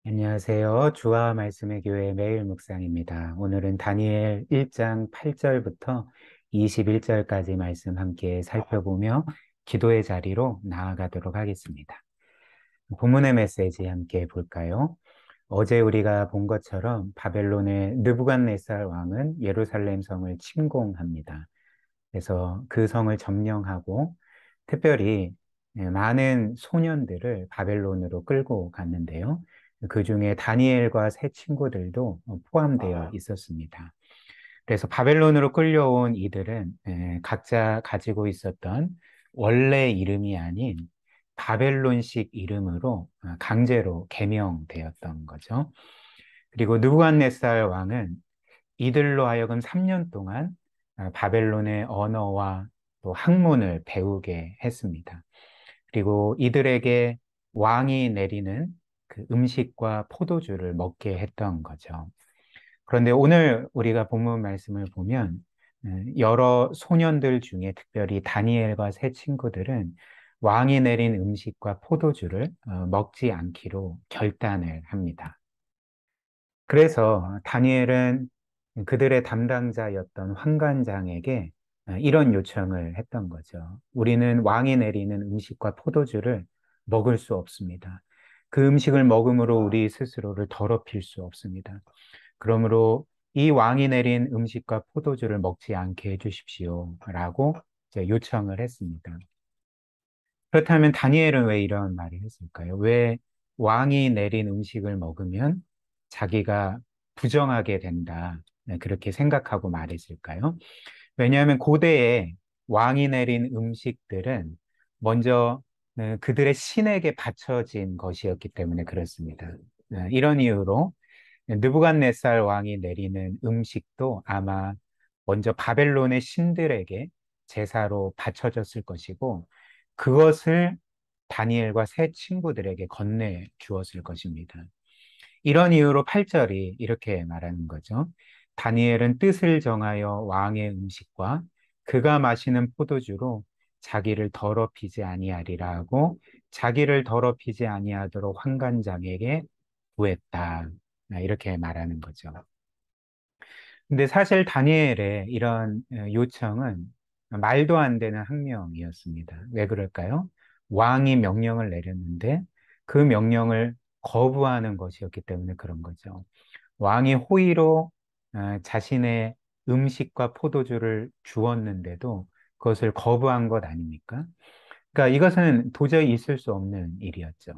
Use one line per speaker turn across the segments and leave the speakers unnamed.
안녕하세요. 주와 말씀의 교회 매일 묵상입니다. 오늘은 다니엘 1장 8절부터 21절까지 말씀 함께 살펴보며 기도의 자리로 나아가도록 하겠습니다. 본문의 메시지 함께 볼까요? 어제 우리가 본 것처럼 바벨론의 느부갓네살 왕은 예루살렘 성을 침공합니다. 그래서 그 성을 점령하고 특별히 많은 소년들을 바벨론으로 끌고 갔는데요. 그 중에 다니엘과 세 친구들도 포함되어 있었습니다. 그래서 바벨론으로 끌려온 이들은 각자 가지고 있었던 원래 이름이 아닌 바벨론식 이름으로 강제로 개명되었던 거죠. 그리고 느부갓네살 왕은 이들로 하여금 3년 동안 바벨론의 언어와 또 학문을 배우게 했습니다. 그리고 이들에게 왕이 내리는 그 음식과 포도주를 먹게 했던 거죠. 그런데 오늘 우리가 본문 말씀을 보면 여러 소년들 중에 특별히 다니엘과 세 친구들은 왕이 내린 음식과 포도주를 먹지 않기로 결단을 합니다. 그래서 다니엘은 그들의 담당자였던 환관장에게 이런 요청을 했던 거죠. 우리는 왕이 내리는 음식과 포도주를 먹을 수 없습니다. 그 음식을 먹음으로 우리 스스로를 더럽힐 수 없습니다. 그러므로 이 왕이 내린 음식과 포도주를 먹지 않게 해주십시오. 라고 이제 요청을 했습니다. 그렇다면 다니엘은 왜 이런 말을 했을까요? 왜 왕이 내린 음식을 먹으면 자기가 부정하게 된다. 네, 그렇게 생각하고 말했을까요? 왜냐하면 고대에 왕이 내린 음식들은 먼저 그들의 신에게 바쳐진 것이었기 때문에 그렇습니다. 이런 이유로 느부갓네살 왕이 내리는 음식도 아마 먼저 바벨론의 신들에게 제사로 바쳐졌을 것이고 그것을 다니엘과 세 친구들에게 건네 주었을 것입니다. 이런 이유로 8절이 이렇게 말하는 거죠. 다니엘은 뜻을 정하여 왕의 음식과 그가 마시는 포도주로 자기를 더럽히지 아니하리라고 자기를 더럽히지 아니하도록 환관장에게 구했다. 이렇게 말하는 거죠. 근데 사실 다니엘의 이런 요청은 말도 안 되는 항명이었습니다. 왜 그럴까요? 왕이 명령을 내렸는데 그 명령을 거부하는 것이었기 때문에 그런 거죠. 왕이 호의로 자신의 음식과 포도주를 주었는데도 그것을 거부한 것 아닙니까? 그러니까 이것은 도저히 있을 수 없는 일이었죠.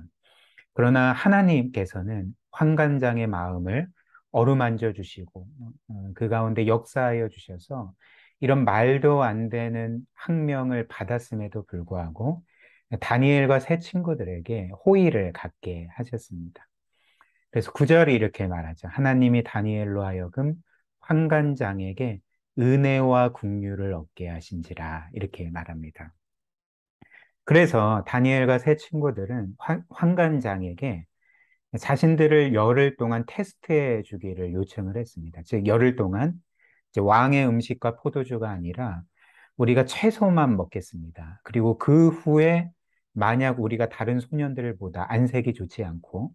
그러나 하나님께서는 환관장의 마음을 어루만져 주시고 그 가운데 역사하여 주셔서 이런 말도 안 되는 항명을 받았음에도 불구하고 다니엘과 세 친구들에게 호의를 갖게 하셨습니다. 그래서 구절이 이렇게 말하죠. 하나님이 다니엘로 하여금 환관장에게 은혜와 긍휼을 얻게 하신지라 이렇게 말합니다. 그래서 다니엘과 세 친구들은 환관장에게 자신들을 열흘 동안 테스트해 주기를 요청을 했습니다. 즉, 열흘 동안 이제 왕의 음식과 포도주가 아니라 우리가 채소만 먹겠습니다. 그리고 그 후에 만약 우리가 다른 소년들보다 안색이 좋지 않고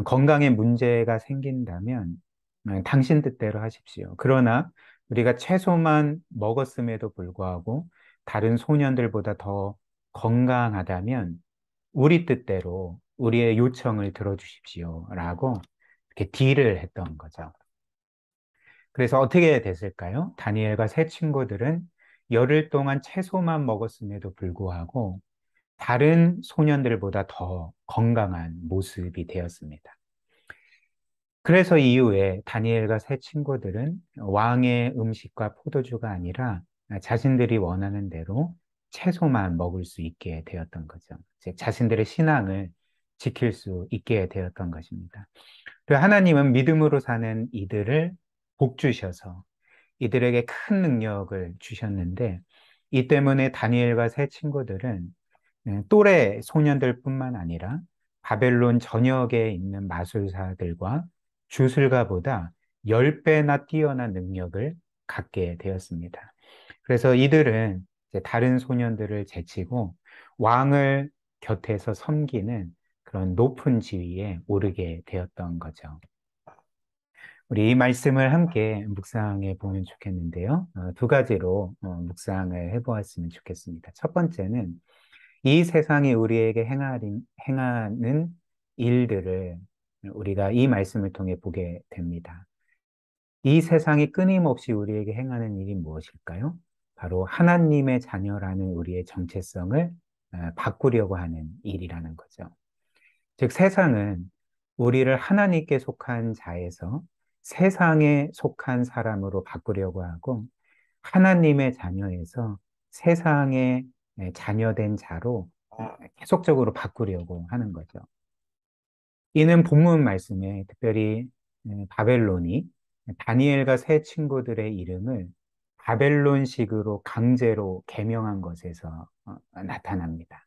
건강에 문제가 생긴다면 당신 뜻대로 하십시오. 그러나 우리가 채소만 먹었음에도 불구하고 다른 소년들보다 더 건강하다면 우리 뜻대로 우리의 요청을 들어주십시오. 라고 이렇게 딜을 했던 거죠. 그래서 어떻게 됐을까요? 다니엘과 세 친구들은 열흘 동안 채소만 먹었음에도 불구하고 다른 소년들보다 더 건강한 모습이 되었습니다. 그래서 이후에 다니엘과 세 친구들은 왕의 음식과 포도주가 아니라 자신들이 원하는 대로 채소만 먹을 수 있게 되었던 거죠. 즉, 자신들의 신앙을 지킬 수 있게 되었던 것입니다. 그리고 하나님은 믿음으로 사는 이들을 복 주셔서 이들에게 큰 능력을 주셨는데 이 때문에 다니엘과 세 친구들은 또래 소년들뿐만 아니라 바벨론 전역에 있는 마술사들과 주술가보다 10배나 뛰어난 능력을 갖게 되었습니다. 그래서 이들은 이제 다른 소년들을 제치고 왕을 곁에서 섬기는 그런 높은 지위에 오르게 되었던 거죠. 우리 이 말씀을 함께 묵상해 보면 좋겠는데요. 두 가지로 묵상을 해보았으면 좋겠습니다. 첫 번째는 이 세상이 우리에게 행하는 일들을 우리가 이 말씀을 통해 보게 됩니다. 이 세상이 끊임없이 우리에게 행하는 일이 무엇일까요? 바로 하나님의 자녀라는 우리의 정체성을 바꾸려고 하는 일이라는 거죠. 즉, 세상은 우리를 하나님께 속한 자에서 세상에 속한 사람으로 바꾸려고 하고, 하나님의 자녀에서 세상의 자녀된 자로 계속적으로 바꾸려고 하는 거죠. 이는 본문 말씀에 특별히 바벨론이 다니엘과 세 친구들의 이름을 바벨론식으로 강제로 개명한 것에서 나타납니다.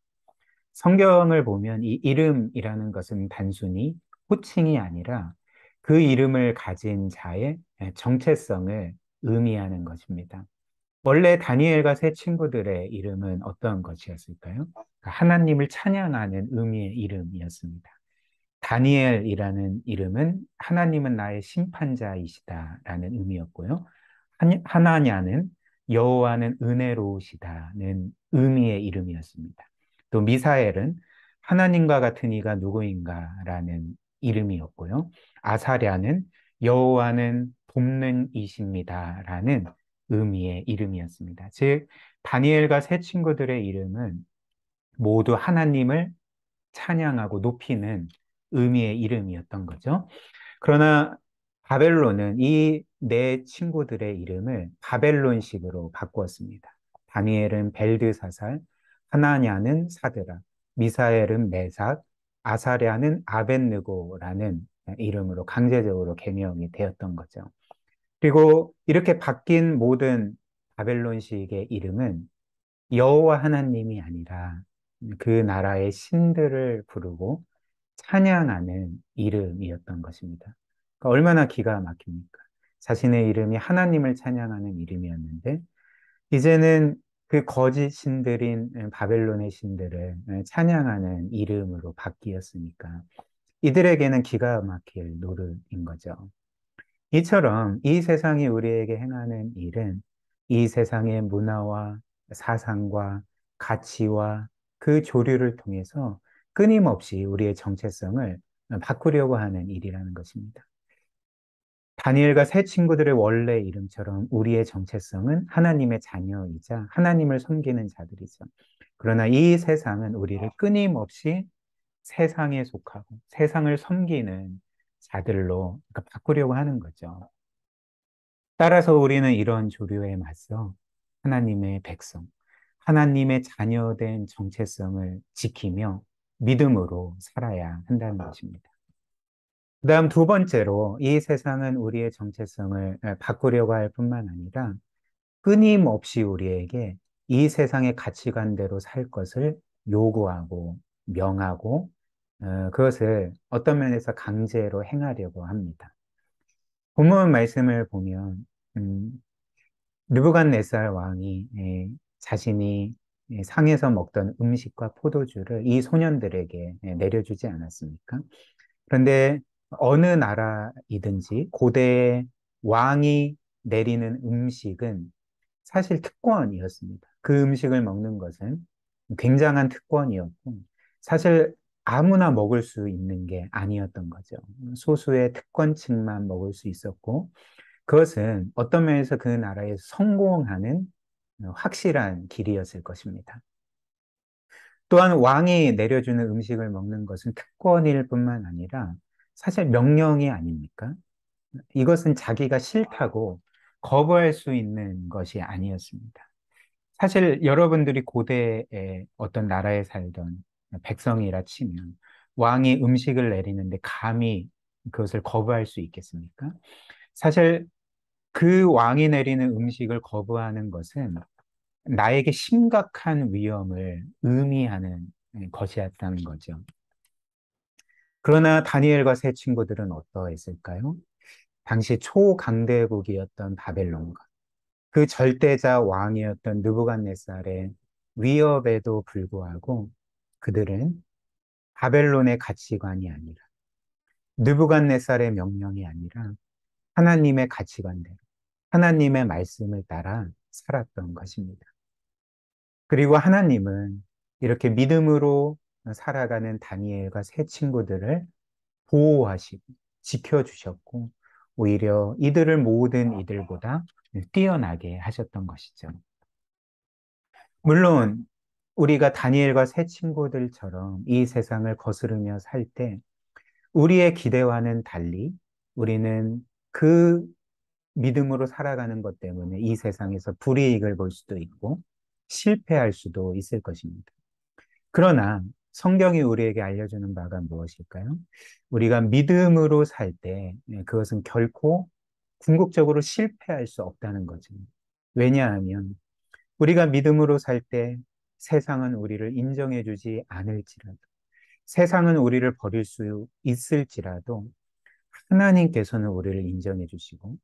성경을 보면 이 이름이라는 것은 단순히 호칭이 아니라 그 이름을 가진 자의 정체성을 의미하는 것입니다. 원래 다니엘과 세 친구들의 이름은 어떤 것이었을까요? 하나님을 찬양하는 의미의 이름이었습니다. 다니엘이라는 이름은 하나님은 나의 심판자이시다라는 의미였고요. 하나냐는 여호와는 은혜로우시다는 의미의 이름이었습니다. 또 미사엘은 하나님과 같은 이가 누구인가라는 이름이었고요. 아사랴는 여호와는 돕는 이십니다라는 의미의 이름이었습니다. 즉 다니엘과 세 친구들의 이름은 모두 하나님을 찬양하고 높이는 의미의 이름이었던 거죠. 그러나 바벨론은 이 네 친구들의 이름을 바벨론식으로 바꾸었습니다. 다니엘은 벨드사살, 하나냐는 사드락, 미사엘은 메삭, 아사랴는 아벳느고라는 이름으로 강제적으로 개명이 되었던 거죠. 그리고 이렇게 바뀐 모든 바벨론식의 이름은 여호와 하나님이 아니라 그 나라의 신들을 부르고 찬양하는 이름이었던 것입니다. 그러니까 얼마나 기가 막힙니까? 자신의 이름이 하나님을 찬양하는 이름이었는데 이제는 그 거짓 신들인 바벨론의 신들을 찬양하는 이름으로 바뀌었으니까 이들에게는 기가 막힐 노릇인 거죠. 이처럼 이 세상이 우리에게 행하는 일은 이 세상의 문화와 사상과 가치와 그 조류를 통해서 끊임없이 우리의 정체성을 바꾸려고 하는 일이라는 것입니다. 다니엘과 세 친구들의 원래 이름처럼 우리의 정체성은 하나님의 자녀이자 하나님을 섬기는 자들이죠. 그러나 이 세상은 우리를 끊임없이 세상에 속하고 세상을 섬기는 자들로 그러니까 바꾸려고 하는 거죠. 따라서 우리는 이런 조류에 맞서 하나님의 백성, 하나님의 자녀된 정체성을 지키며 믿음으로 살아야 한다는 것입니다. 그 다음 두 번째로 이 세상은 우리의 정체성을 바꾸려고 할 뿐만 아니라 끊임없이 우리에게 이 세상의 가치관대로 살 것을 요구하고 명하고 그것을 어떤 면에서 강제로 행하려고 합니다. 본문 말씀을 보면 음, 느부갓네살 왕이 자신이 상에서 먹던 음식과 포도주를 이 소년들에게 내려주지 않았습니까? 그런데 어느 나라이든지 고대의 왕이 내리는 음식은 사실 특권이었습니다. 그 음식을 먹는 것은 굉장한 특권이었고, 사실 아무나 먹을 수 있는 게 아니었던 거죠. 소수의 특권층만 먹을 수 있었고, 그것은 어떤 면에서 그 나라에 성공하는 확실한 길이었을 것입니다. 또한 왕이 내려주는 음식을 먹는 것은 특권일 뿐만 아니라 사실 명령이 아닙니까? 이것은 자기가 싫다고 거부할 수 있는 것이 아니었습니다. 사실 여러분들이 고대의 어떤 나라에 살던 백성이라 치면 왕이 음식을 내리는데 감히 그것을 거부할 수 있겠습니까? 사실 그 왕이 내리는 음식을 거부하는 것은 나에게 심각한 위험을 의미하는 것이었다는 거죠. 그러나 다니엘과 세 친구들은 어떠했을까요? 당시 초강대국이었던 바벨론과 그 절대자 왕이었던 느부갓네살의 위협에도 불구하고 그들은 바벨론의 가치관이 아니라 느부갓네살의 명령이 아니라 하나님의 가치관대로 하나님의 말씀을 따라 살았던 것입니다. 그리고 하나님은 이렇게 믿음으로 살아가는 다니엘과 세 친구들을 보호하시고 지켜주셨고 오히려 이들을 모든 이들보다 뛰어나게 하셨던 것이죠. 물론 우리가 다니엘과 세 친구들처럼 이 세상을 거스르며 살 때 우리의 기대와는 달리 우리는 그 믿음으로 살아가는 것 때문에 이 세상에서 불이익을 볼 수도 있고 실패할 수도 있을 것입니다. 그러나 성경이 우리에게 알려주는 바가 무엇일까요? 우리가 믿음으로 살 때 그것은 결코 궁극적으로 실패할 수 없다는 거죠. 왜냐하면 우리가 믿음으로 살 때 세상은 우리를 인정해 주지 않을지라도 세상은 우리를 버릴 수 있을지라도 하나님께서는 우리를 인정해 주시고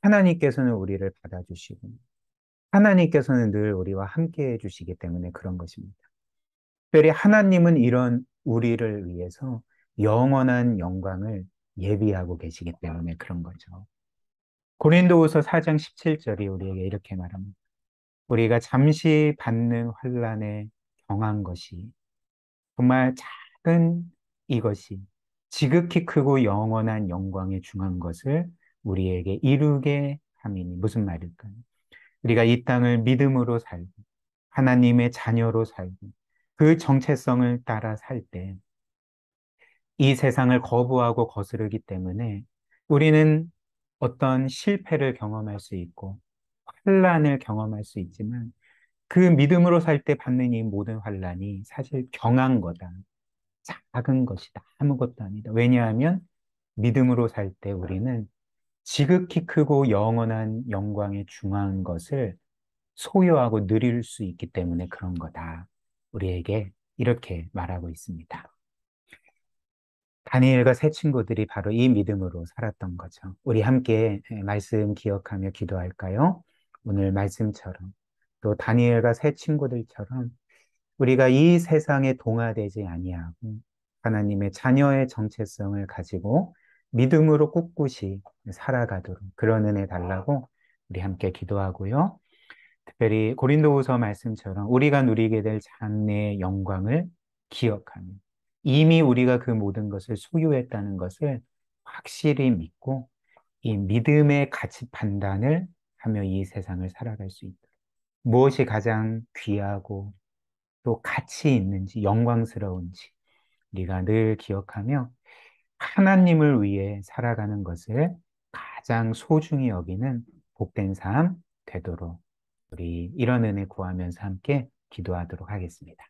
하나님께서는 우리를 받아주시고 하나님께서는 늘 우리와 함께 해주시기 때문에 그런 것입니다. 특별히 하나님은 이런 우리를 위해서 영원한 영광을 예비하고 계시기 때문에 그런 거죠. 고린도후서 4장 17절이 우리에게 이렇게 말합니다. 우리가 잠시 받는 환난에 경한 것이 정말 작은 이것이 지극히 크고 영원한 영광에 중한 것을 우리에게 이루게 함이니 무슨 말일까요? 우리가 이 땅을 믿음으로 살고 하나님의 자녀로 살고 그 정체성을 따라 살 때 이 세상을 거부하고 거스르기 때문에 우리는 어떤 실패를 경험할 수 있고 환란을 경험할 수 있지만 그 믿음으로 살 때 받는 이 모든 환란이 사실 경한 거다. 작은 것이다. 아무것도 아니다. 왜냐하면 믿음으로 살 때 우리는 지극히 크고 영원한 영광에 중한 것을 소유하고 누릴 수 있기 때문에 그런 거다. 우리에게 이렇게 말하고 있습니다. 다니엘과 세 친구들이 바로 이 믿음으로 살았던 거죠. 우리 함께 말씀 기억하며 기도할까요? 오늘 말씀처럼 또 다니엘과 세 친구들처럼 우리가 이 세상에 동화되지 아니하고 하나님의 자녀의 정체성을 가지고 믿음으로 꿋꿋이 살아가도록 그런 은혜 달라고 우리 함께 기도하고요. 특별히 고린도후서 말씀처럼 우리가 누리게 될 장래의 영광을 기억하며 이미 우리가 그 모든 것을 소유했다는 것을 확실히 믿고 이 믿음의 가치 판단을 하며 이 세상을 살아갈 수 있도록 무엇이 가장 귀하고 또 가치 있는지 영광스러운지 우리가 늘 기억하며 하나님을 위해 살아가는 것을 가장 소중히 여기는 복된 삶 되도록 우리 이런 은혜 구하면서 함께 기도하도록 하겠습니다.